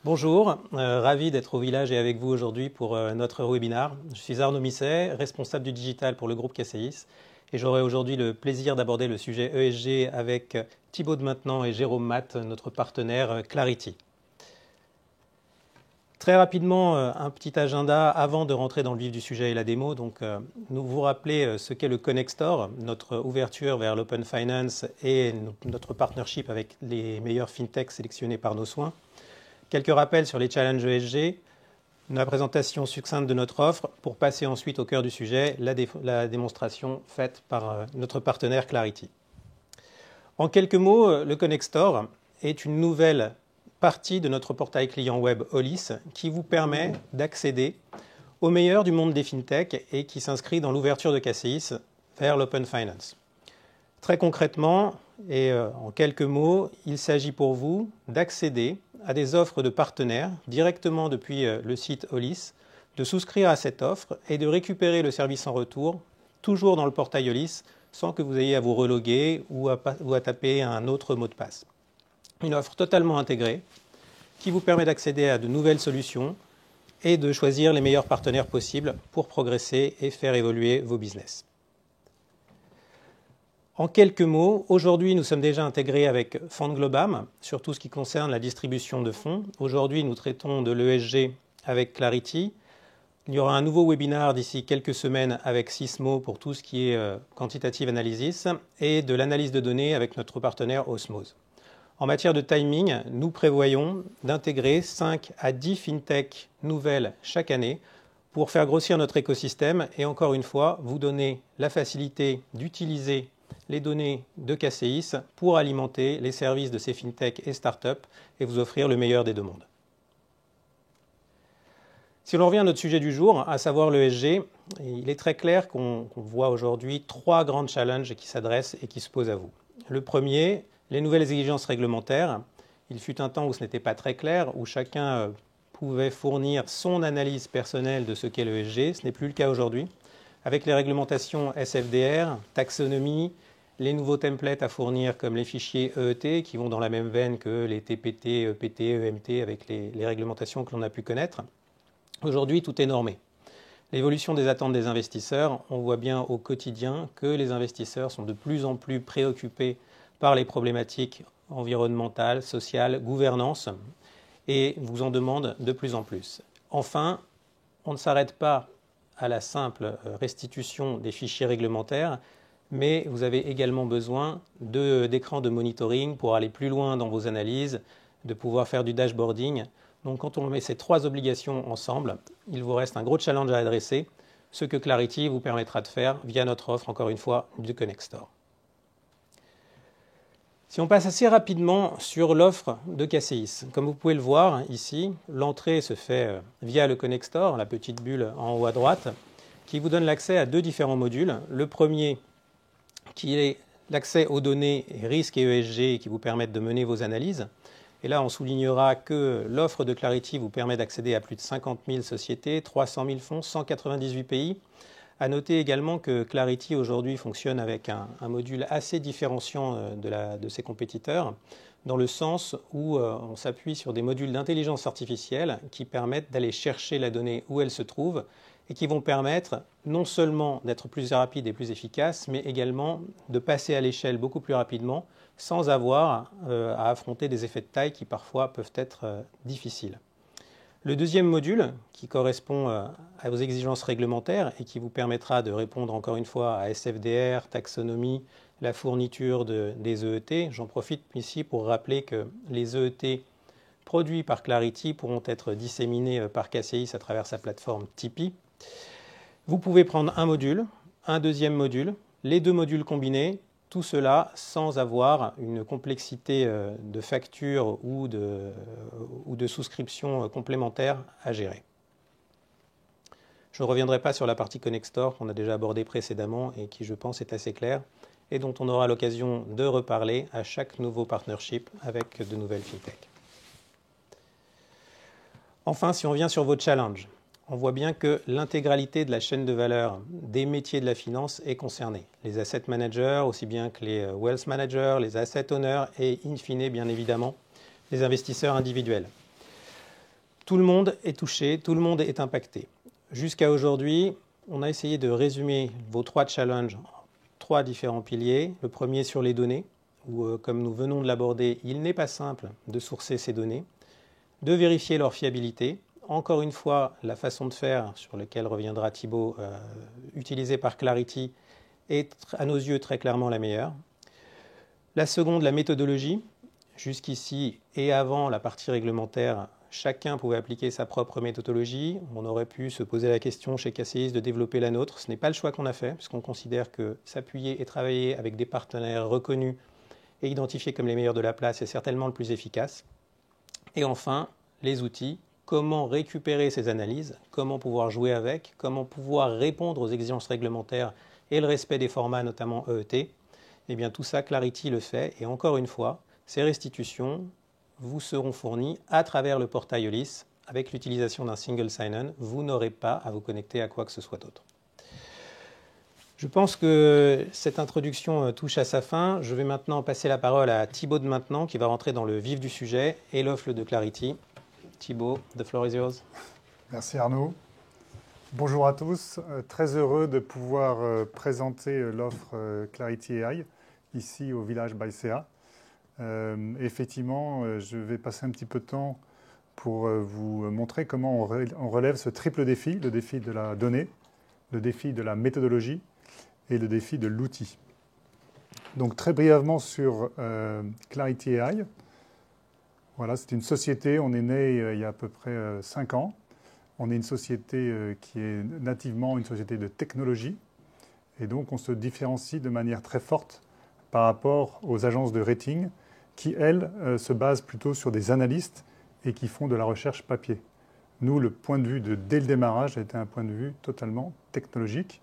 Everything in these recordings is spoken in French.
Bonjour, ravi d'être au village et avec vous aujourd'hui pour notre webinaire. Je suis Arnaud Misset, responsable du digital pour le groupe KCIS et j'aurai aujourd'hui le plaisir d'aborder le sujet ESG avec Thibaut de Maintenan et Jérôme Matt, notre partenaire Clarity. Très rapidement, un petit agenda avant de rentrer dans le vif du sujet et la démo. Donc, nous vous rappeler ce qu'est le Connect Store, notre ouverture vers l'Open Finance et notre partnership avec les meilleurs fintechs sélectionnés par nos soins. Quelques rappels sur les challenges ESG, la présentation succincte de notre offre pour passer ensuite au cœur du sujet, la démonstration faite par notre partenaire Clarity. En quelques mots, le Connect Store est une nouvelle partie de notre portail client web Olis qui vous permet d'accéder au meilleur du monde des fintechs et qui s'inscrit dans l'ouverture de KCIS vers l'Open Finance. Très concrètement et en quelques mots, il s'agit pour vous d'accéder à des offres de partenaires directement depuis le site Olis, de souscrire à cette offre et de récupérer le service en retour, toujours dans le portail Olis, sans que vous ayez à vous reloguer ou à taper un autre mot de passe. Une offre totalement intégrée qui vous permet d'accéder à de nouvelles solutions et de choisir les meilleurs partenaires possibles pour progresser et faire évoluer vos business. En quelques mots, aujourd'hui, nous sommes déjà intégrés avec FondGlobam sur tout ce qui concerne la distribution de fonds. Aujourd'hui, nous traitons de l'ESG avec Clarity. Il y aura un nouveau webinaire d'ici quelques semaines avec Sysmo pour tout ce qui est quantitative analysis et de l'analyse de données avec notre partenaire Osmose. En matière de timing, nous prévoyons d'intégrer 5 à 10 fintechs nouvelles chaque année pour faire grossir notre écosystème et encore une fois, vous donner la facilité d'utiliser les données de KCIS pour alimenter les services de ces fintechs et startups et vous offrir le meilleur des deux mondes. Si l'on revient à notre sujet du jour, à savoir l'ESG, il est très clair qu'on voit aujourd'hui 3 grands challenges qui s'adressent et qui se posent à vous. Le premier, les nouvelles exigences réglementaires. Il fut un temps où ce n'était pas très clair, où chacun pouvait fournir son analyse personnelle de ce qu'est l'ESG. Ce n'est plus le cas aujourd'hui. Avec les réglementations SFDR, taxonomie, les nouveaux templates à fournir comme les fichiers EET qui vont dans la même veine que les TPT, EPT, EMT avec les réglementations que l'on a pu connaître. Aujourd'hui, tout est normé. L'évolution des attentes des investisseurs, on voit bien au quotidien que les investisseurs sont de plus en plus préoccupés par les problématiques environnementales, sociales, gouvernance et vous en demandent de plus en plus. Enfin, on ne s'arrête pas à la simple restitution des fichiers réglementaires, mais vous avez également besoin d'écrans de monitoring pour aller plus loin dans vos analyses, de pouvoir faire du dashboarding. Donc quand on met ces 3 obligations ensemble, il vous reste un gros challenge à adresser, ce que Clarity vous permettra de faire via notre offre, encore une fois, du Connect Store. Si on passe assez rapidement sur l'offre de KCIS, comme vous pouvez le voir ici, l'entrée se fait via le Connect Store, la petite bulle en haut à droite, qui vous donne l'accès à 2 différents modules. Le premier, qui est l'accès aux données risques et ESG qui vous permettent de mener vos analyses. Et là, on soulignera que l'offre de Clarity vous permet d'accéder à plus de 50 000 sociétés, 300 000 fonds, 198 pays. À noter également que Clarity aujourd'hui fonctionne avec un module assez différenciant de ses compétiteurs, dans le sens où on s'appuie sur des modules d'intelligence artificielle qui permettent d'aller chercher la donnée où elle se trouve et qui vont permettre non seulement d'être plus rapide et plus efficace, mais également de passer à l'échelle beaucoup plus rapidement sans avoir à affronter des effets de taille qui parfois peuvent être difficiles. Le deuxième module, qui correspond à vos exigences réglementaires et qui vous permettra de répondre encore une fois à SFDR, taxonomie, la fourniture des EET. J'en profite ici pour rappeler que les EET produits par Clarity pourront être disséminés par KCIS à travers sa plateforme Tipeee. Vous pouvez prendre un module, un deuxième module, les 2 modules combinés, tout cela sans avoir une complexité de facture ou de souscription complémentaire à gérer. Je ne reviendrai pas sur la partie Connect Store qu'on a déjà abordée précédemment et qui, je pense, est assez claire et dont on aura l'occasion de reparler à chaque nouveau partnership avec de nouvelles fintechs. Enfin, si on vient sur vos challenges, on voit bien que l'intégralité de la chaîne de valeur des métiers de la finance est concernée. Les asset managers, aussi bien que les wealth managers, les asset owners et, in fine, bien évidemment, les investisseurs individuels. Tout le monde est touché, tout le monde est impacté. Jusqu'à aujourd'hui, on a essayé de résumer vos 3 challenges en 3 différents piliers. Le premier sur les données, où comme nous venons de l'aborder, il n'est pas simple de sourcer ces données, de vérifier leur fiabilité. Encore une fois, la façon de faire, sur laquelle reviendra Thibaut, utilisée par Clarity, est à nos yeux très clairement la meilleure. La seconde, la méthodologie. Jusqu'ici et avant la partie réglementaire, chacun pouvait appliquer sa propre méthodologie. On aurait pu se poser la question chez KCIS de développer la nôtre. Ce n'est pas le choix qu'on a fait, puisqu'on considère que s'appuyer et travailler avec des partenaires reconnus et identifiés comme les meilleurs de la place est certainement le plus efficace. Et enfin, les outils. Comment récupérer ces analyses, comment pouvoir jouer avec, comment pouvoir répondre aux exigences réglementaires et le respect des formats, notamment EET. Eh bien, tout ça, Clarity le fait. Et encore une fois, ces restitutions vous seront fournies à travers le portail Ulysse. Avec l'utilisation d'un single sign-on, vous n'aurez pas à vous connecter à quoi que ce soit d'autre. Je pense que cette introduction touche à sa fin. Je vais maintenant passer la parole à Thibaut de Maintenant, qui va rentrer dans le vif du sujet et l'offre de Clarity. Thibaut, the floor is yours. Merci Arnaud. Bonjour à tous. Très heureux de pouvoir présenter l'offre Clarity AI ici au village Baïséa. Effectivement, je vais passer un petit peu de temps pour vous montrer comment on relève ce triple défi, le défi de la donnée, le défi de la méthodologie et le défi de l'outil. Donc très brièvement sur Clarity AI. Voilà, c'est une société, on est né il y a à peu près 5 ans. On est une société qui est nativement une société de technologie. Et donc, on se différencie de manière très forte par rapport aux agences de rating qui, elles, se basent plutôt sur des analystes et qui font de la recherche papier. Nous, le point de vue dès le démarrage a été un point de vue totalement technologique.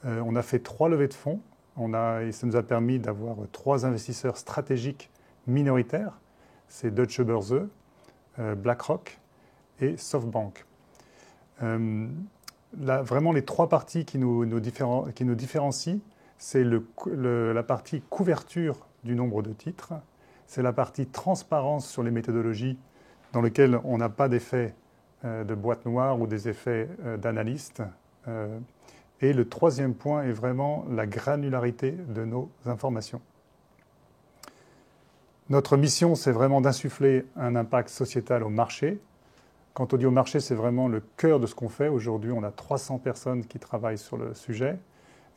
On a fait 3 levées de fonds et ça nous a permis d'avoir 3 investisseurs stratégiques minoritaires. C'est Deutsche Börse, BlackRock et SoftBank. Vraiment, les 3 parties qui nous différencient, c'est la partie couverture du nombre de titres, c'est la partie transparence sur les méthodologies dans lesquelles on n'a pas d'effet de boîte noire ou des effets d'analyste. Et le 3e point est vraiment la granularité de nos informations. Notre mission, c'est vraiment d'insuffler un impact sociétal au marché. Quand on dit au marché, c'est vraiment le cœur de ce qu'on fait. Aujourd'hui, on a 300 personnes qui travaillent sur le sujet.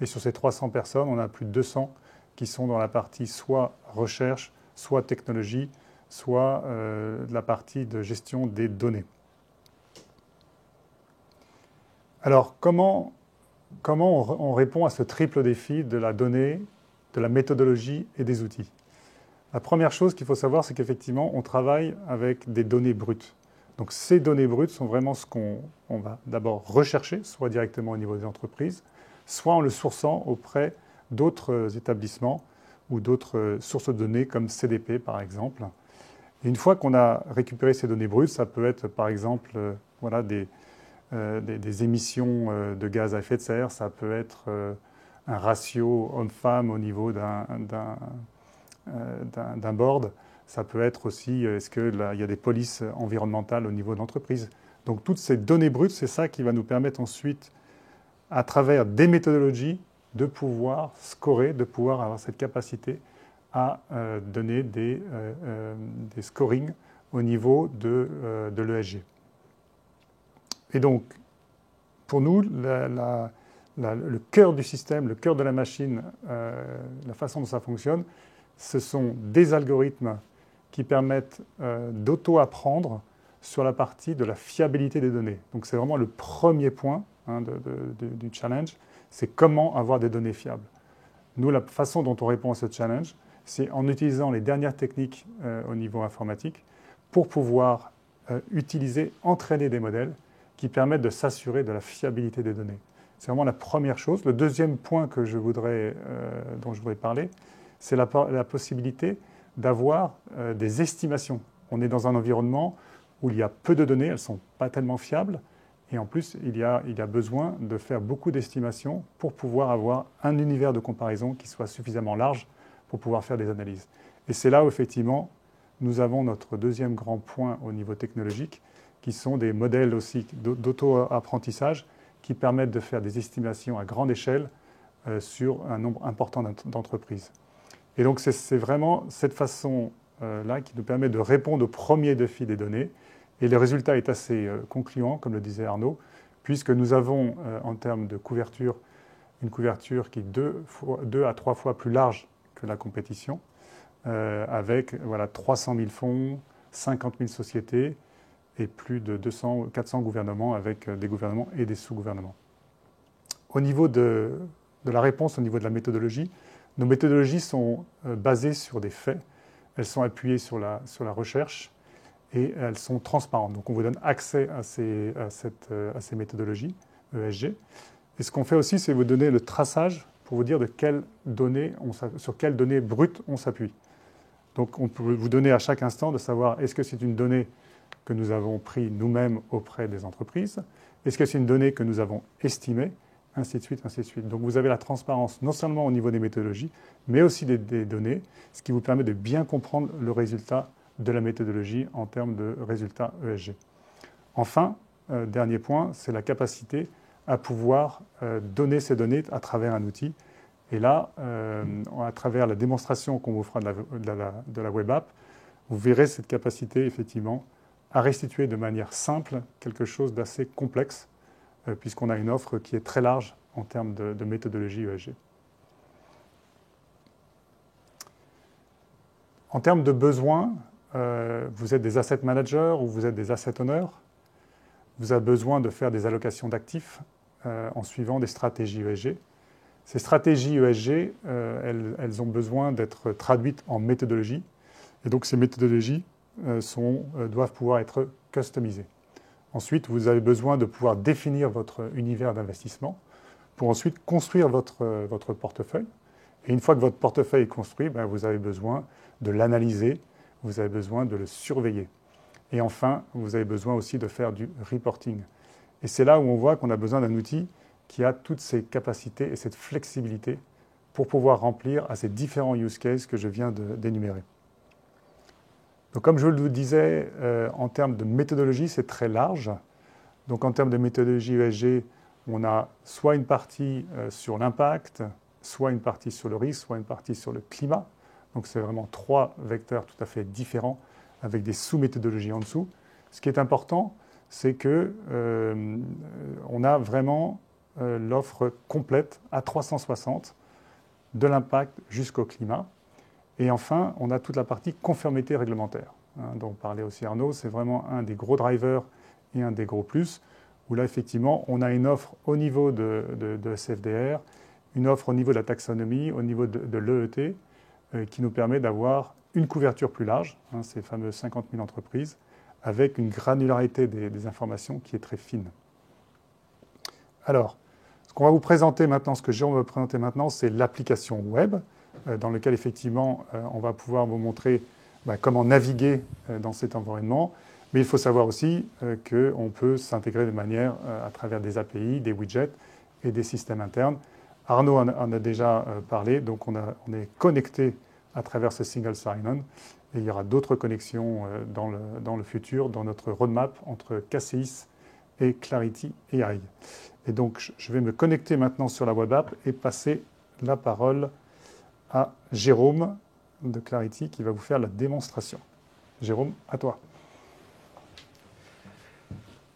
Et sur ces 300 personnes, on a plus de 200 qui sont dans la partie soit recherche, soit technologie, soit la partie de gestion des données. Alors, comment on répond à ce triple défi de la donnée, de la méthodologie et des outils? La première chose qu'il faut savoir, c'est qu'effectivement, on travaille avec des données brutes. Donc ces données brutes sont vraiment ce qu'on va d'abord rechercher, soit directement au niveau des entreprises, soit en le sourçant auprès d'autres établissements ou d'autres sources de données comme CDP par exemple. Et une fois qu'on a récupéré ces données brutes, ça peut être par exemple voilà, des émissions de gaz à effet de serre, ça peut être un ratio homme-femme au niveau d'un board. Ça peut être aussi, est-ce qu'il y a des polices environnementales au niveau de l'entreprise. Donc toutes ces données brutes, c'est ça qui va nous permettre ensuite, à travers des méthodologies, de pouvoir scorer, de pouvoir avoir cette capacité à donner des scorings au niveau de l'ESG. Et donc, pour nous, le cœur du système, le cœur de la machine, la façon dont ça fonctionne, ce sont des algorithmes qui permettent d'auto-apprendre sur la partie de la fiabilité des données. Donc c'est vraiment le premier point du challenge, c'est comment avoir des données fiables. Nous, la façon dont on répond à ce challenge, c'est en utilisant les dernières techniques au niveau informatique pour pouvoir entraîner des modèles qui permettent de s'assurer de la fiabilité des données. C'est vraiment la première chose. Le deuxième point dont je voudrais parler, c'est la possibilité d'avoir des estimations. On est dans un environnement où il y a peu de données, elles ne sont pas tellement fiables, et en plus, il y a besoin de faire beaucoup d'estimations pour pouvoir avoir un univers de comparaison qui soit suffisamment large pour pouvoir faire des analyses. Et c'est là où, effectivement, nous avons notre deuxième grand point au niveau technologique, qui sont des modèles aussi d'auto-apprentissage qui permettent de faire des estimations à grande échelle sur un nombre important d'entreprises. Et donc c'est vraiment cette façon-là qui nous permet de répondre au premier défi des données. Et le résultat est assez concluant, comme le disait Arnaud, puisque nous avons en termes de couverture, une couverture qui est 2 à 3 fois plus large que la compétition, avec 300 000 fonds, 50 000 sociétés et plus de 200 ou 400 gouvernements avec des gouvernements et des sous-gouvernements. Au niveau de la réponse, au niveau de la méthodologie, nos méthodologies sont basées sur des faits, elles sont appuyées sur la recherche et elles sont transparentes. Donc on vous donne accès à ces méthodologies ESG. Et ce qu'on fait aussi, c'est vous donner le traçage pour vous dire sur quelles données brutes on s'appuie. Donc on peut vous donner à chaque instant de savoir est-ce que c'est une donnée que nous avons prise nous-mêmes auprès des entreprises, est-ce que c'est une donnée que nous avons estimée, ainsi de suite, ainsi de suite. Donc vous avez la transparence non seulement au niveau des méthodologies, mais aussi des données, ce qui vous permet de bien comprendre le résultat de la méthodologie en termes de résultats ESG. Enfin, dernier point, c'est la capacité à pouvoir donner ces données à travers un outil. Et là, à travers la démonstration qu'on vous fera de la web app, vous verrez cette capacité effectivement à restituer de manière simple quelque chose d'assez complexe, puisqu'on a une offre qui est très large en termes de méthodologie ESG. En termes de besoins, vous êtes des asset managers ou vous êtes des asset owners, vous avez besoin de faire des allocations d'actifs en suivant des stratégies ESG. Ces stratégies ESG, elles ont besoin d'être traduites en méthodologie. Et donc ces méthodologies doivent pouvoir être customisées. Ensuite, vous avez besoin de pouvoir définir votre univers d'investissement pour ensuite construire votre portefeuille. Et une fois que votre portefeuille est construit, vous avez besoin de l'analyser, vous avez besoin de le surveiller. Et enfin, vous avez besoin aussi de faire du reporting. Et c'est là où on voit qu'on a besoin d'un outil qui a toutes ces capacités et cette flexibilité pour pouvoir remplir à ces différents use cases que je viens d'énumérer. Donc, comme je le disais, en termes de méthodologie, c'est très large. Donc, en termes de méthodologie ESG, on a soit une partie sur l'impact, soit une partie sur le risque, soit une partie sur le climat. Donc, c'est vraiment 3 vecteurs tout à fait différents avec des sous-méthodologies en dessous. Ce qui est important, c'est qu'on a vraiment l'offre complète à 360, de l'impact jusqu'au climat. Et enfin, on a toute la partie conformité réglementaire, dont parlait aussi Arnaud. C'est vraiment un des gros drivers et un des gros plus, où là, effectivement, on a une offre au niveau de SFDR, une offre au niveau de la taxonomie, au niveau de l'EET, qui nous permet d'avoir une couverture plus large, ces fameuses 50 000 entreprises, avec une granularité des informations qui est très fine. Alors, ce qu'on va vous présenter maintenant, ce que Jérôme va vous présenter maintenant, c'est l'application web, dans lequel effectivement on va pouvoir vous montrer comment naviguer dans cet environnement. Mais il faut savoir aussi qu'on peut s'intégrer de manière à travers des API, des widgets et des systèmes internes. Arnaud en a déjà parlé, donc on est connecté à travers ce single sign-on. Et il y aura d'autres connexions dans le futur, dans notre roadmap entre KCIS et Clarity AI. Et donc, je vais me connecter maintenant sur la web app et passer la parole à Jérôme de Clarity qui va vous faire la démonstration. Jérôme, à toi.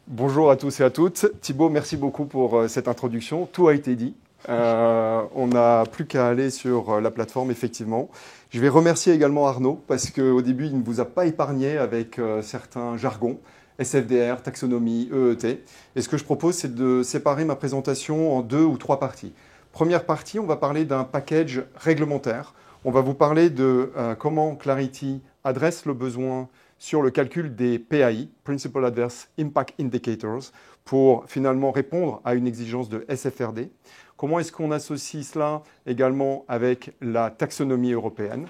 Bonjour à tous et à toutes. Thibaut, merci beaucoup pour cette introduction. Tout a été dit. On n'a plus qu'à aller sur la plateforme, effectivement. Je vais remercier également Arnaud parce qu'au début, il ne vous a pas épargné avec certains jargons, SFDR, taxonomie, EET. Et ce que je propose, c'est de séparer ma présentation en 2 ou 3 parties. Première partie, on va parler d'un package réglementaire. On va vous parler de comment Clarity adresse le besoin sur le calcul des PAI, Principal Adverse Impact Indicators, pour finalement répondre à une exigence de SFRD. Comment est-ce qu'on associe cela également avec la taxonomie européenne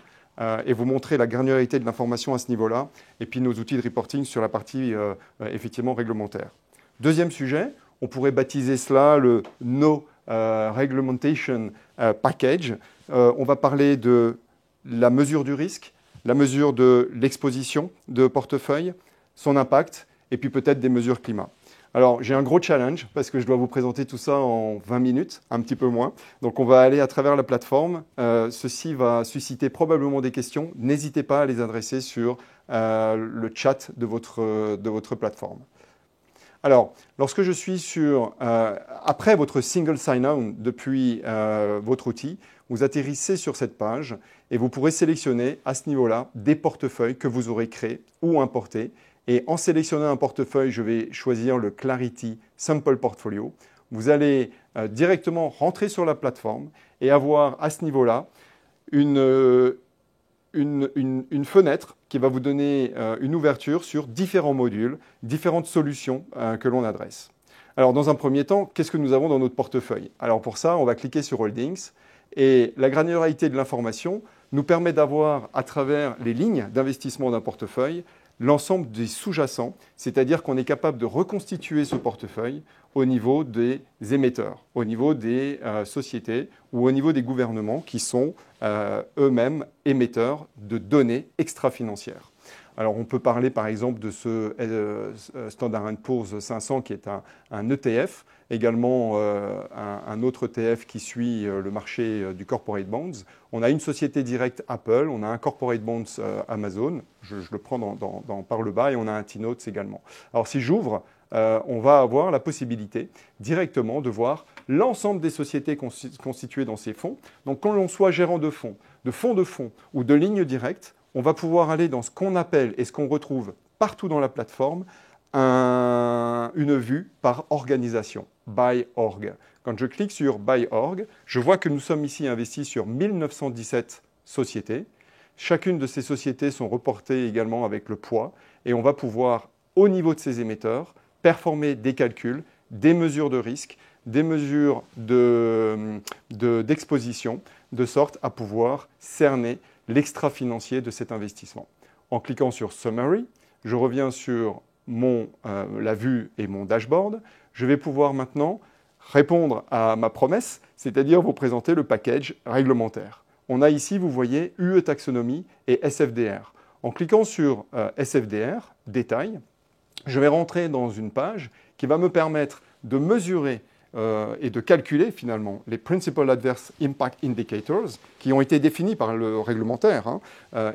et vous montrer la granularité de l'information à ce niveau-là, et puis nos outils de reporting sur la partie effectivement réglementaire. Deuxième sujet, on pourrait baptiser cela le No Regulation Package. On va parler de la mesure du risque, la mesure de l'exposition de portefeuille, son impact, et puis peut-être des mesures climat. Alors, j'ai un gros challenge parce que je dois vous présenter tout ça en 20 minutes, un petit peu moins. Donc, on va aller à travers la plateforme. Ceci va susciter probablement des questions. N'hésitez pas à les adresser sur le chat de votre plateforme. Alors, lorsque je suis après votre single sign-on depuis votre outil, vous atterrissez sur cette page et vous pourrez sélectionner à ce niveau-là des portefeuilles que vous aurez créés ou importés. Et en sélectionnant un portefeuille, je vais choisir le Clarity Sample Portfolio. Vous allez directement rentrer sur la plateforme et avoir à ce niveau-là une fenêtre qui va vous donner une ouverture sur différents modules, différentes solutions que l'on adresse. Alors, dans un premier temps, qu'est-ce que nous avons dans notre portefeuille? Alors, pour ça, on va cliquer sur Holdings. Et la granularité de l'information nous permet d'avoir, à travers les lignes d'investissement d'un portefeuille, l'ensemble des sous-jacents, c'est-à-dire qu'on est capable de reconstituer ce portefeuille au niveau des émetteurs, au niveau des sociétés ou au niveau des gouvernements qui sont eux-mêmes émetteurs de données extra-financières. Alors on peut parler par exemple de ce Standard & Poor's 500 qui est un ETF, également un autre ETF qui suit le marché du corporate bonds. On a une société directe Apple, on a un corporate bonds Amazon, je le prends par le bas, et on a un T-Notes également. Alors si j'ouvre, on va avoir la possibilité directement de voir l'ensemble des sociétés constituées dans ces fonds. Donc quand l'on soit gérant de fonds ou de lignes directes, on va pouvoir aller dans ce qu'on appelle et ce qu'on retrouve partout dans la plateforme, une vue par organisation, by org. Quand je clique sur by org, je vois que nous sommes ici investis sur 1917 sociétés. Chacune de ces sociétés sont reportées également avec le poids et on va pouvoir, au niveau de ces émetteurs, performer des calculs, des mesures de risque, des mesures d'exposition, de sorte à pouvoir cerner l'extra-financier de cet investissement. En cliquant sur Summary, je reviens sur la vue et mon dashboard. Je vais pouvoir maintenant répondre à ma promesse, c'est-à-dire vous présenter le package réglementaire. On a ici, vous voyez, UE Taxonomie et SFDR. En cliquant sur SFDR, détail, je vais rentrer dans une page qui va me permettre de mesurer et de calculer finalement les Principal Adverse Impact Indicators qui ont été définis par le réglementaire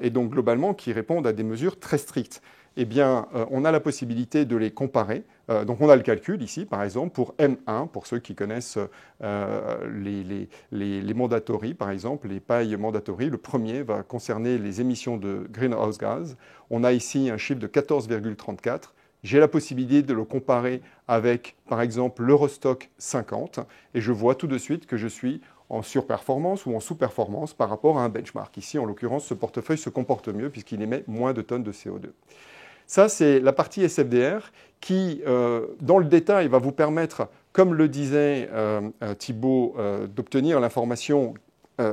et donc globalement qui répondent à des mesures très strictes. Eh bien, on a la possibilité de les comparer. Donc on a le calcul ici, par exemple, pour M1, pour ceux qui connaissent les mandatory, par exemple, les pailles mandatory. Le premier va concerner les émissions de greenhouse gas. On a ici un chiffre de 14,34. J'ai la possibilité de le comparer avec, par exemple, l'Eurostock 50 et je vois tout de suite que je suis en surperformance ou en sous-performance par rapport à un benchmark. Ici, en l'occurrence, ce portefeuille se comporte mieux puisqu'il émet moins de tonnes de CO2. Ça, c'est la partie SFDR qui, dans le détail, va vous permettre, comme le disait Thibault, d'obtenir l'information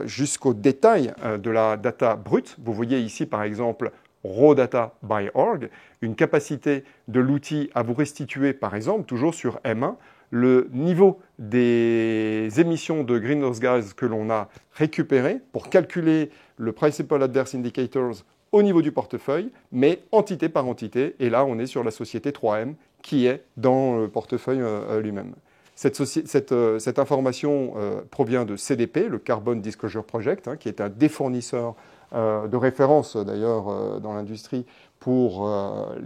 jusqu'au détail de la data brute. Vous voyez ici, par exemple, Raw Data by Org, une capacité de l'outil à vous restituer, par exemple, toujours sur M1, le niveau des émissions de greenhouse gas que l'on a récupérées pour calculer le Principal Adverse Indicators au niveau du portefeuille, mais entité par entité. Et là, on est sur la société 3M qui est dans le portefeuille lui-même. Cette information provient de CDP, le Carbon Disclosure Project, qui est un des fournisseurs de référence d'ailleurs dans l'industrie pour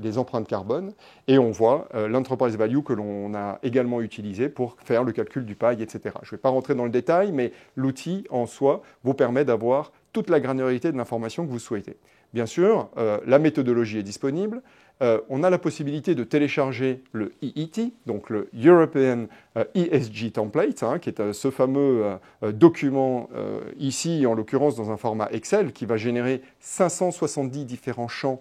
les empreintes carbone. Et on voit l'enterprise value que l'on a également utilisé pour faire le calcul du paille, etc. Je ne vais pas rentrer dans le détail, mais l'outil en soi vous permet d'avoir toute la granularité de l'information que vous souhaitez. Bien sûr, la méthodologie est disponible. On a la possibilité de télécharger le EET, donc le European ESG Template, qui est ce fameux document ici, en l'occurrence dans un format Excel, qui va générer 570 différents champs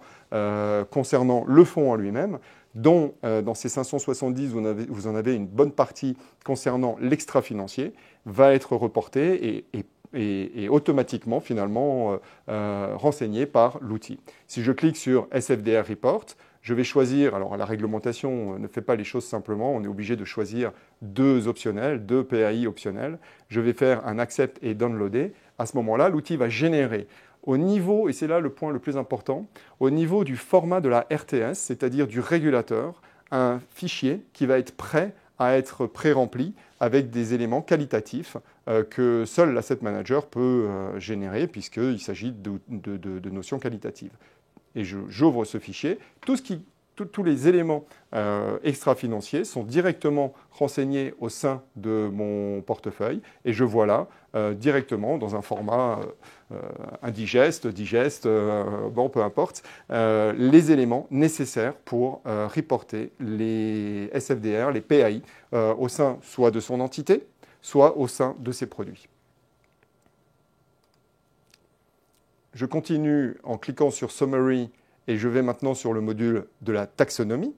concernant le fonds en lui-même, dont dans ces 570, vous en avez une bonne partie concernant l'extra-financier, va être reportée et automatiquement finalement renseigné par l'outil. Si je clique sur SFDR Report, je vais choisir, alors la réglementation ne fait pas les choses simplement, on est obligé de choisir deux PAI optionnels. Je vais faire un accept et downloader. À ce moment-là, l'outil va générer au niveau, et c'est là le point le plus important, au niveau du format de la RTS, c'est-à-dire du régulateur, un fichier qui va être prêt à être pré-rempli avec des éléments qualitatifs que seul l'asset manager peut générer, puisqu'il s'agit de notions qualitatives. Et j'ouvre ce fichier. Tous les éléments extra-financiers sont directement renseignés au sein de mon portefeuille, et je vois là directement dans un format indigeste, digeste, bon, peu importe, les éléments nécessaires pour reporter les SFDR, les PAI, au sein soit de son entité, soit au sein de ses produits. Je continue en cliquant sur Summary et je vais maintenant sur le module de la taxonomie.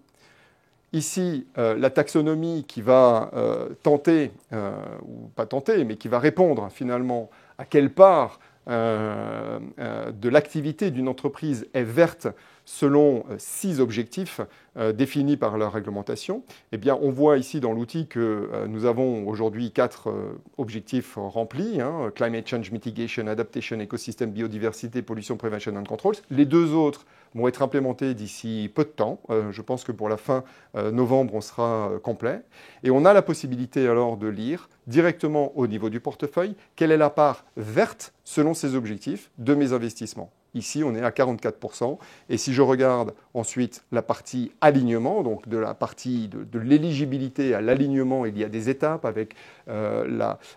Ici, la taxonomie qui va tenter, ou pas tenter, mais qui va répondre finalement à quelle part de l'activité d'une entreprise est verte selon 6 objectifs définis par la réglementation. Eh bien, on voit ici dans l'outil que nous avons aujourd'hui 4 objectifs remplis, Climate Change Mitigation, Adaptation, Ecosystem, Biodiversité, Pollution Prevention and Controls. Les 2 autres vont être implémentés d'ici peu de temps. Je pense que pour la fin novembre, on sera complet. Et on a la possibilité alors de lire directement au niveau du portefeuille quelle est la part verte selon ces objectifs de mes investissements. Ici, on est à 44%. Et si je regarde ensuite la partie alignement, donc de la partie de l'éligibilité à l'alignement, il y a des étapes avec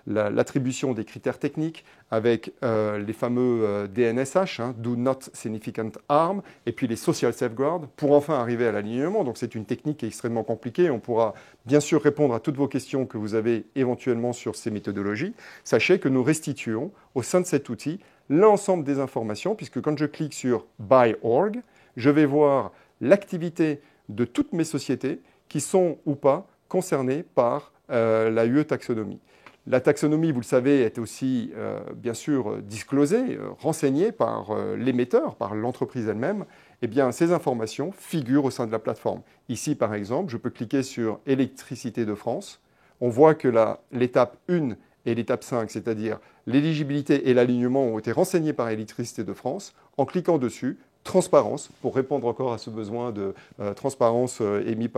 l'attribution des critères techniques, avec les fameux DNSH, Do Not Significant Harm, et puis les Social Safeguards, pour enfin arriver à l'alignement. Donc c'est une technique qui est extrêmement compliquée. On pourra bien sûr répondre à toutes vos questions que vous avez éventuellement sur ces méthodologies. Sachez que nous restituons au sein de cet outil l'ensemble des informations, puisque quand je clique sur By Org, je vais voir l'activité de toutes mes sociétés qui sont ou pas concernées par la UE taxonomie. La taxonomie, vous le savez, est aussi bien sûr disclosée, renseignée par l'émetteur, par l'entreprise elle-même. Eh bien, ces informations figurent au sein de la plateforme. Ici, par exemple, je peux cliquer sur Électricité de France. On voit que l'étape 1 et l'étape 5, c'est-à-dire l'éligibilité et l'alignement, ont été renseignés par Électricité de France. En cliquant dessus, transparence, pour répondre encore à ce besoin de transparence émis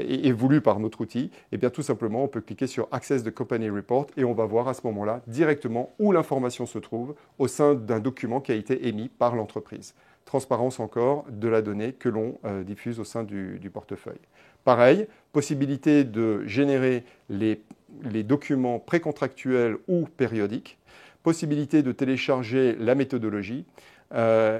et voulu par notre outil, et bien tout simplement, on peut cliquer sur Access the Company Report et on va voir à ce moment-là directement où l'information se trouve au sein d'un document qui a été émis par l'entreprise. Transparence encore de la donnée que l'on diffuse au sein du portefeuille. Pareil, possibilité de générer les documents précontractuels ou périodiques, possibilité de télécharger la méthodologie,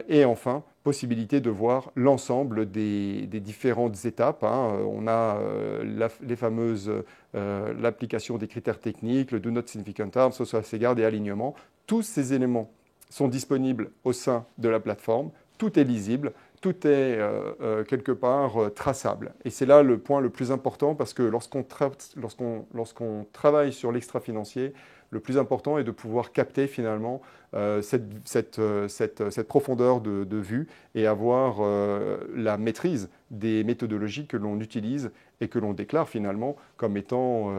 et enfin, possibilité de voir l'ensemble des différentes étapes. On a les fameuses l'application des critères techniques, le Do Not Significant Harm, Social Safeguard et alignement. Tous ces éléments sont disponibles au sein de la plateforme. Tout est lisible, tout est quelque part traçable. Et c'est là le point le plus important, parce que lorsqu'on travaille sur l'extra-financier, le plus important est de pouvoir capter finalement cette profondeur de vue et avoir la maîtrise des méthodologies que l'on utilise et que l'on déclare finalement comme étant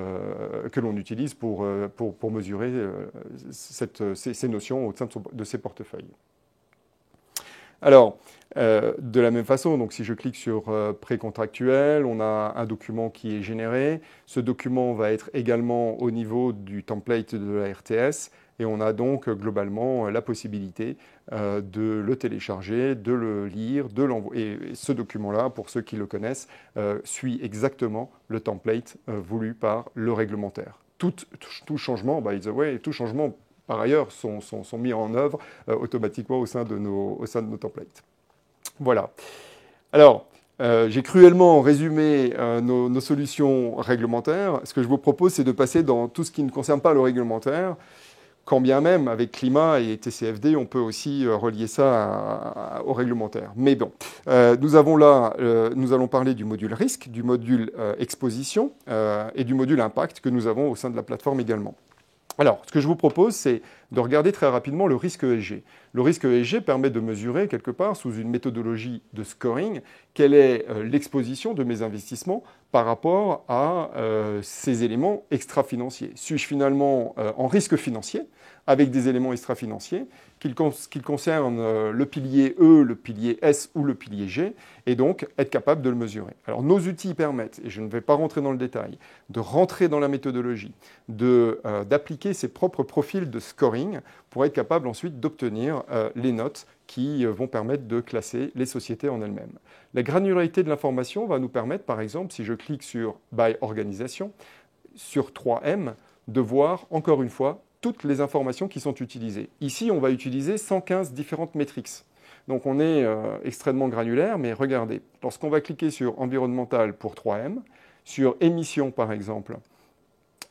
que l'on utilise pour mesurer ces notions au sein de ces portefeuilles. Alors, de la même façon, donc si je clique sur précontractuel, on a un document qui est généré. Ce document va être également au niveau du template de la RTS et on a donc globalement la possibilité de le télécharger, de le lire, de l'envoyer. Et ce document-là, pour ceux qui le connaissent, suit exactement le template voulu par le réglementaire. Tout changement, by the way, tout changement par ailleurs, sont mis en œuvre automatiquement au sein de nos templates. Voilà. Alors, j'ai cruellement résumé nos solutions réglementaires. Ce que je vous propose, c'est de passer dans tout ce qui ne concerne pas le réglementaire, quand bien même, avec climat et TCFD, on peut aussi relier ça au réglementaire. Mais bon, nous allons parler du module risque, du module exposition et du module impact que nous avons au sein de la plateforme également. Alors, ce que je vous propose, c'est de regarder très rapidement le risque ESG. Le risque ESG permet de mesurer, quelque part, sous une méthodologie de scoring, quelle est l'exposition de mes investissements par rapport à ces éléments extra-financiers. Suis-je finalement en risque financier avec des éléments extra-financiers? qu'il concerne le pilier E, le pilier S ou le pilier G, et donc être capable de le mesurer. Alors nos outils permettent, et je ne vais pas rentrer dans le détail, de rentrer dans la méthodologie, d'appliquer ses propres profils de scoring pour être capable ensuite d'obtenir les notes qui vont permettre de classer les sociétés en elles-mêmes. La granularité de l'information va nous permettre, par exemple, si je clique sur By Organisation, sur 3M, de voir, encore une fois, toutes les informations qui sont utilisées. Ici, on va utiliser 115 différentes métriques. Donc on est extrêmement granulaire, mais regardez, lorsqu'on va cliquer sur Environnemental pour 3M, sur Émissions par exemple,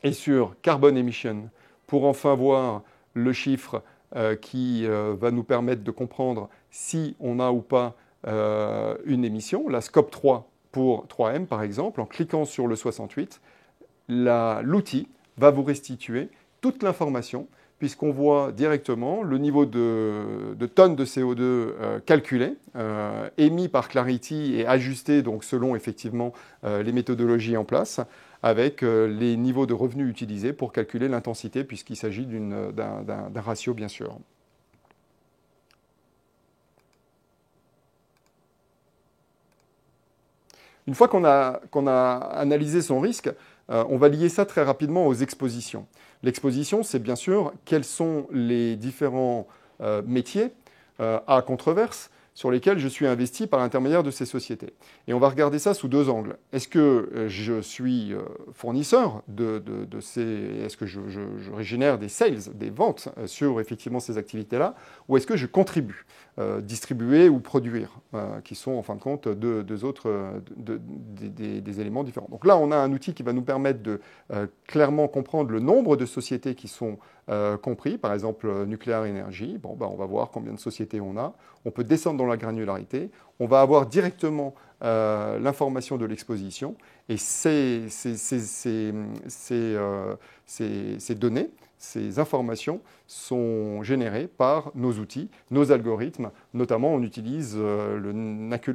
et sur Carbon Emission, pour enfin voir le chiffre qui va nous permettre de comprendre si on a ou pas une émission, la Scope 3 pour 3M par exemple, en cliquant sur le 68, l'outil va vous restituer toute l'information, puisqu'on voit directement le niveau de tonnes de CO2 calculé, émis par Clarity et ajusté donc, selon effectivement les méthodologies en place, avec les niveaux de revenus utilisés pour calculer l'intensité, puisqu'il s'agit d'un ratio bien sûr. Une fois qu'on a analysé son risque, on va lier ça très rapidement aux expositions. L'exposition, c'est bien sûr quels sont les différents métiers à controverse sur lesquels je suis investi par l'intermédiaire de ces sociétés. Et on va regarder ça sous deux angles. Est-ce que je suis fournisseur est-ce que je génère des sales, des ventes sur effectivement ces activités-là, ou est-ce que je contribue, distribuer ou produire, qui sont en fin de compte des éléments différents. Donc là, on a un outil qui va nous permettre de clairement comprendre le nombre de sociétés qui sont compris, par exemple Nuclear Energy. Bon, on va voir combien de sociétés on a. On peut descendre dans la granularité. On va avoir directement l'information de l'exposition et ces données, ces informations sont générées par nos outils, nos algorithmes. Notamment, on utilise le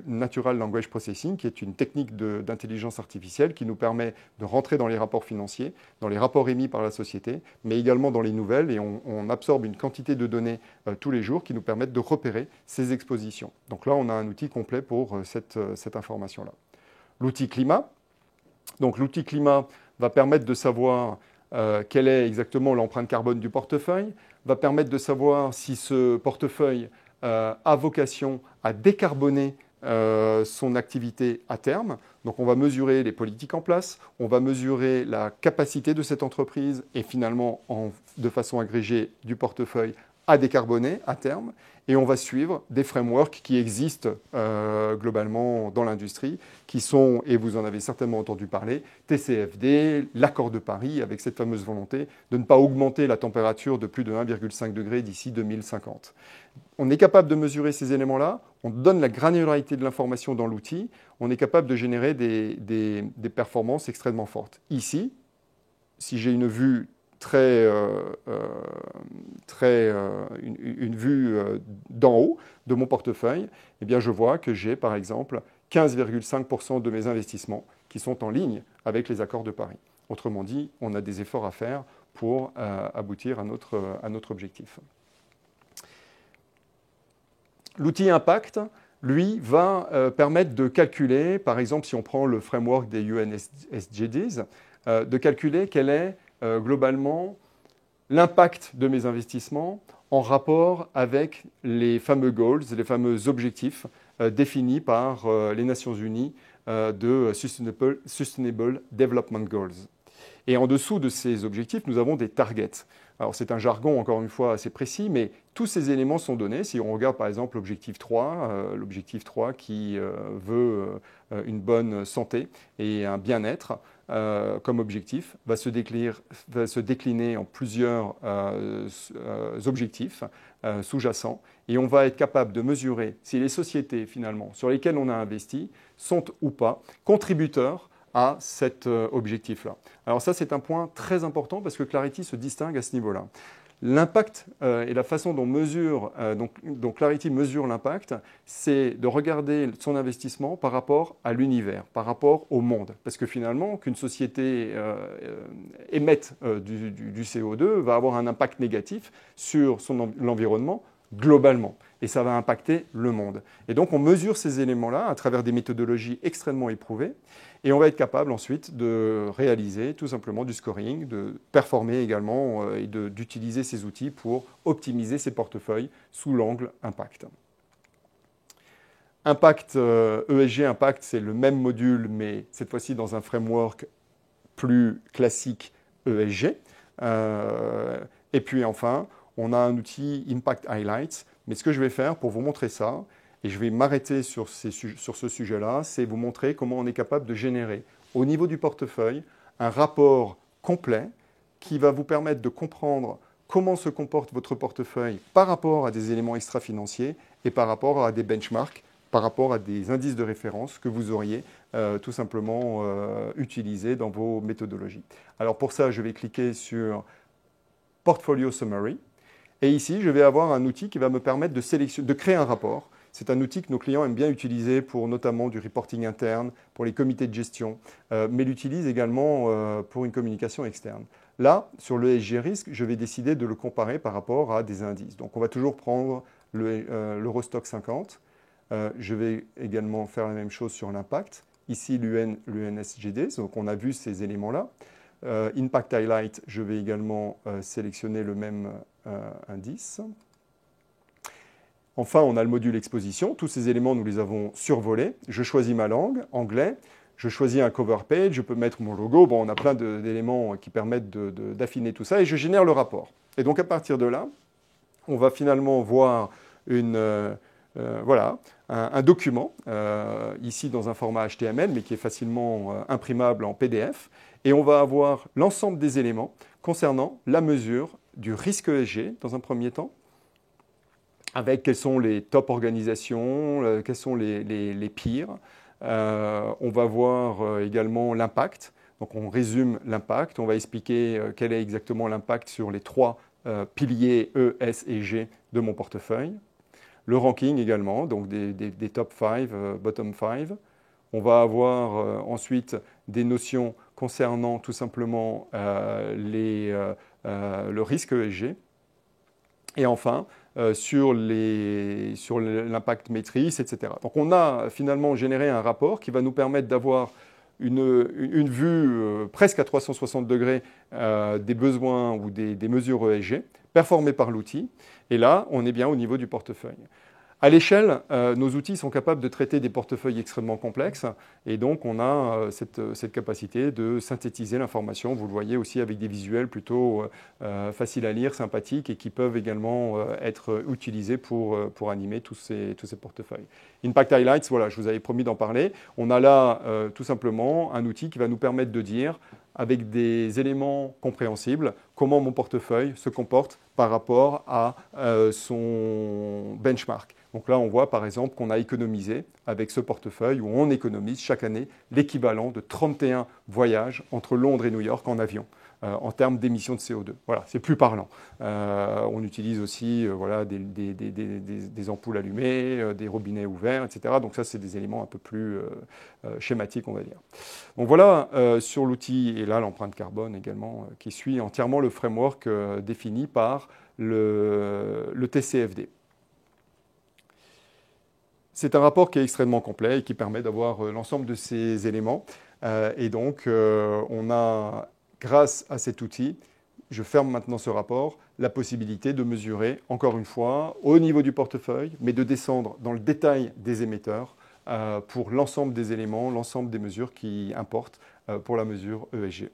Natural Language Processing, qui est une technique d'intelligence artificielle qui nous permet de rentrer dans les rapports financiers, dans les rapports émis par la société, mais également dans les nouvelles. Et on absorbe une quantité de données tous les jours qui nous permettent de repérer ces expositions. Donc là, on a un outil complet pour cette information-là. L'outil climat. Donc l'outil climat va permettre de savoir quelle est exactement l'empreinte carbone du portefeuille, va permettre de savoir si ce portefeuille a vocation à décarboner son activité à terme. Donc on va mesurer les politiques en place, on va mesurer la capacité de cette entreprise et finalement, de façon agrégée, du portefeuille à décarboner à terme. Et on va suivre des frameworks qui existent globalement dans l'industrie, qui sont, et vous en avez certainement entendu parler, TCFD, l'accord de Paris, avec cette fameuse volonté de ne pas augmenter la température de plus de 1,5 degré d'ici 2050. On est capable de mesurer ces éléments-là, on donne la granularité de l'information dans l'outil, on est capable de générer des performances extrêmement fortes. Ici, si j'ai une vue une vue d'en haut de mon portefeuille, eh bien je vois que j'ai par exemple 15,5% de mes investissements qui sont en ligne avec les accords de Paris. Autrement dit, on a des efforts à faire pour aboutir à notre objectif. L'outil Impact, lui, va permettre de calculer, par exemple si on prend le framework des UN SDGs, de calculer quel est globalement l'impact de mes investissements en rapport avec les fameux goals, les fameux objectifs définis par les Nations Unies de Sustainable Development Goals. Et en dessous de ces objectifs, nous avons des targets. Alors c'est un jargon, encore une fois, assez précis, mais tous ces éléments sont donnés. Si on regarde par exemple l'objectif 3, qui veut une bonne santé et un bien-être, comme objectif, va se décliner en plusieurs objectifs sous-jacents. Et on va être capable de mesurer si les sociétés, finalement, sur lesquelles on a investi, sont ou pas contributeurs à cet objectif-là. Alors ça, c'est un point très important parce que Clarity se distingue à ce niveau-là. L'impact et la façon dont donc Clarity mesure l'impact, c'est de regarder son investissement par rapport à l'univers, par rapport au monde. Parce que finalement, qu'une société émette du CO2 va avoir un impact négatif sur l'environnement globalement. Et ça va impacter le monde. Et donc, on mesure ces éléments-là à travers des méthodologies extrêmement éprouvées. Et on va être capable ensuite de réaliser tout simplement du scoring, de performer également et d'utiliser ces outils pour optimiser ces portefeuilles sous l'angle impact. Impact, ESG Impact, c'est le même module, mais cette fois-ci dans un framework plus classique ESG. Et puis enfin, on a un outil Impact Highlights. Mais ce que je vais faire pour vous montrer ça, et je vais m'arrêter sur ce sujet-là, c'est vous montrer comment on est capable de générer au niveau du portefeuille un rapport complet qui va vous permettre de comprendre comment se comporte votre portefeuille par rapport à des éléments extra-financiers et par rapport à des benchmarks, par rapport à des indices de référence que vous auriez tout simplement utilisés dans vos méthodologies. Alors pour ça, je vais cliquer sur Portfolio Summary. Et ici, je vais avoir un outil qui va me permettre de créer un rapport. C'est un outil que nos clients aiment bien utiliser pour notamment du reporting interne, pour les comités de gestion, mais l'utilisent également pour une communication externe. Là, sur le ESG risque, je vais décider de le comparer par rapport à des indices. Donc, on va toujours prendre l'Eurostoxx 50. Je vais également faire la même chose sur l'impact. Ici, l'UNSGD, donc on a vu ces éléments-là. Impact Highlight, je vais également sélectionner le même indice. Enfin, on a le module exposition. Tous ces éléments, nous les avons survolés. Je choisis ma langue, anglais. Je choisis un cover page. Je peux mettre mon logo. Bon, on a plein d'éléments qui permettent d'affiner tout ça. Et je génère le rapport. Et donc, à partir de là, on va finalement voir un document, ici dans un format HTML, mais qui est facilement imprimable en PDF. Et on va avoir l'ensemble des éléments concernant la mesure du risque ESG, dans un premier temps, avec quelles sont les top organisations, quelles sont les pires. On va voir également l'impact. Donc on résume l'impact. On va expliquer quel est exactement l'impact sur les 3 piliers E, S et G de mon portefeuille. Le ranking également, donc des top 5, bottom 5. On va avoir ensuite des notions concernant tout simplement le risque ESG. Et enfin, sur l'impact maîtrise, etc. Donc on a finalement généré un rapport qui va nous permettre d'avoir une vue presque à 360 degrés des besoins ou des mesures ESG performées par l'outil. Et là, on est bien au niveau du portefeuille. À l'échelle, nos outils sont capables de traiter des portefeuilles extrêmement complexes et donc on a cette capacité de synthétiser l'information. Vous le voyez aussi avec des visuels plutôt faciles à lire, sympathiques et qui peuvent également être utilisés pour animer tous ces portefeuilles. Impact Highlights, voilà, je vous avais promis d'en parler. On a là tout simplement un outil qui va nous permettre de dire avec des éléments compréhensibles, comment mon portefeuille se comporte par rapport à son benchmark. Donc là, on voit par exemple qu'on a économisé avec ce portefeuille où on économise chaque année l'équivalent de 31 voyages entre Londres et New York en avion en termes d'émissions de CO2. Voilà, c'est plus parlant. On utilise aussi des ampoules allumées, des robinets ouverts, etc. Donc ça, c'est des éléments un peu plus schématiques, on va dire. Donc voilà sur l'outil, et là l'empreinte carbone également, qui suit entièrement le framework défini par le TCFD. C'est un rapport qui est extrêmement complet et qui permet d'avoir l'ensemble de ces éléments. Et donc, on a, grâce à cet outil, je ferme maintenant ce rapport, la possibilité de mesurer, encore une fois, au niveau du portefeuille, mais de descendre dans le détail des émetteurs pour l'ensemble des éléments, l'ensemble des mesures qui importent pour la mesure ESG.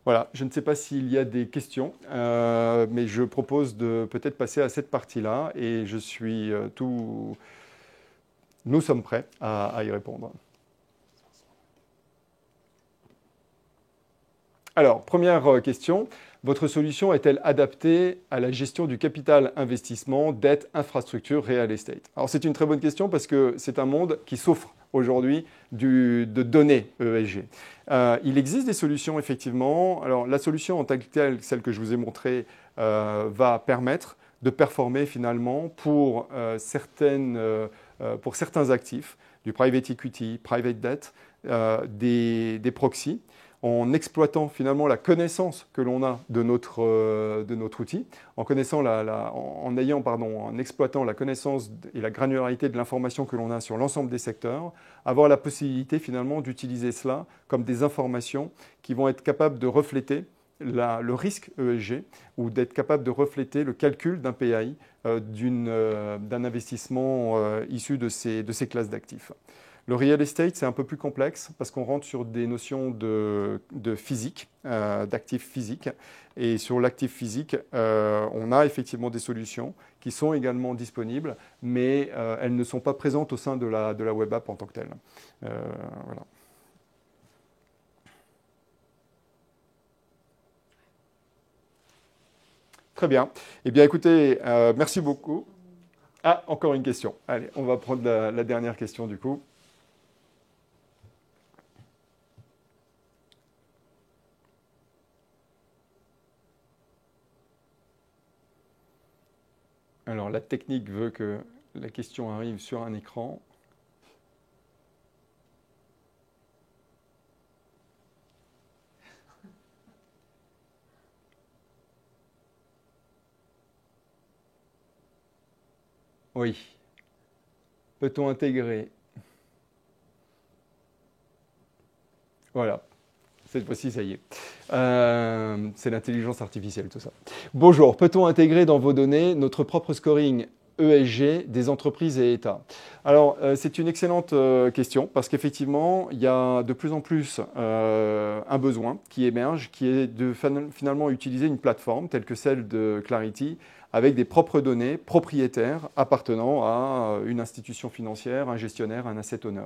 Voilà, je ne sais pas s'il y a des questions, mais je propose de peut-être passer à cette partie-là et nous sommes prêts à y répondre. Alors, première question, votre solution est-elle adaptée à la gestion du capital investissement, dette, infrastructure, real estate? Alors, c'est une très bonne question parce que c'est un monde qui souffre aujourd'hui de données ESG. Il existe des solutions, effectivement. Alors, la solution en tant que telle, celle que je vous ai montrée, va permettre de performer finalement pour certains actifs, du private equity, private debt, des proxys. en exploitant finalement la connaissance que l'on a de notre outil, en exploitant la connaissance et la granularité de l'information que l'on a sur l'ensemble des secteurs, avoir la possibilité finalement d'utiliser cela comme des informations qui vont être capables de refléter le risque ESG ou d'être capable de refléter le calcul d'un PAI d'un investissement issu de ces classes d'actifs. Le real estate, c'est un peu plus complexe parce qu'on rentre sur des notions de physique, d'actifs physiques. Et sur l'actif physique, on a effectivement des solutions qui sont également disponibles, mais elles ne sont pas présentes au sein de la web app en tant que telle. Voilà. Très bien. Eh bien, écoutez, merci beaucoup. Ah, encore une question. Allez, on va prendre la dernière question du coup. Alors, la technique veut que la question arrive sur un écran. Oui. Peut-on intégrer? Voilà. Cette fois-ci, ça y est. C'est l'intelligence artificielle, tout ça. Bonjour. Peut-on intégrer dans vos données notre propre scoring ESG des entreprises et États? Alors, c'est une excellente question parce qu'effectivement, il y a de plus en plus un besoin qui émerge, qui est de finalement utiliser une plateforme telle que celle de Clarity avec des propres données propriétaires appartenant à une institution financière, un gestionnaire, un asset owner.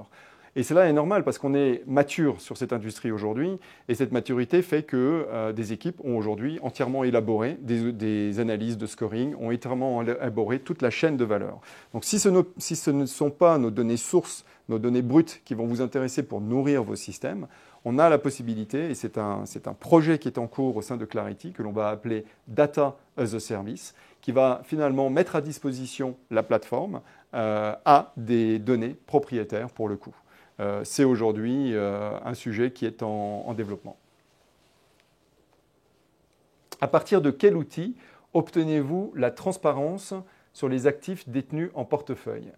Et cela est normal parce qu'on est mature sur cette industrie aujourd'hui et cette maturité fait que des équipes ont aujourd'hui entièrement élaboré des analyses de scoring, ont entièrement élaboré toute la chaîne de valeur. Donc si ce ne sont pas nos données sources, nos données brutes qui vont vous intéresser pour nourrir vos systèmes, on a la possibilité, et c'est un projet qui est en cours au sein de Clarity que l'on va appeler Data as a Service, qui va finalement mettre à disposition la plateforme à des données propriétaires pour le coup. C'est aujourd'hui un sujet qui est en développement. À partir de quel outil obtenez-vous la transparence sur les actifs détenus en portefeuille?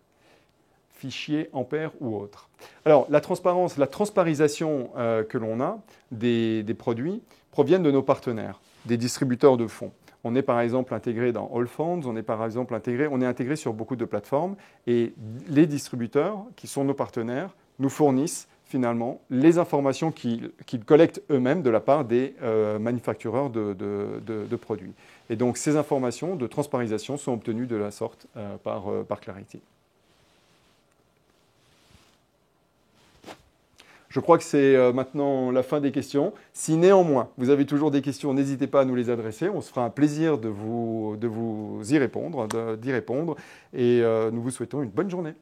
Fichier, Ampère ou autre. Alors, la transparence, la transparisation que l'on a des produits proviennent de nos partenaires, des distributeurs de fonds. On est par exemple intégré dans Allfunds, on est intégré sur beaucoup de plateformes et les distributeurs, qui sont nos partenaires, nous fournissent finalement les informations qu'ils collectent eux-mêmes de la part des manufactureurs de produits. Et donc ces informations de transparisation sont obtenues de la sorte par Clarity. Je crois que c'est maintenant la fin des questions. Si néanmoins vous avez toujours des questions, n'hésitez pas à nous les adresser. On se fera un plaisir d'y répondre. Et nous vous souhaitons une bonne journée.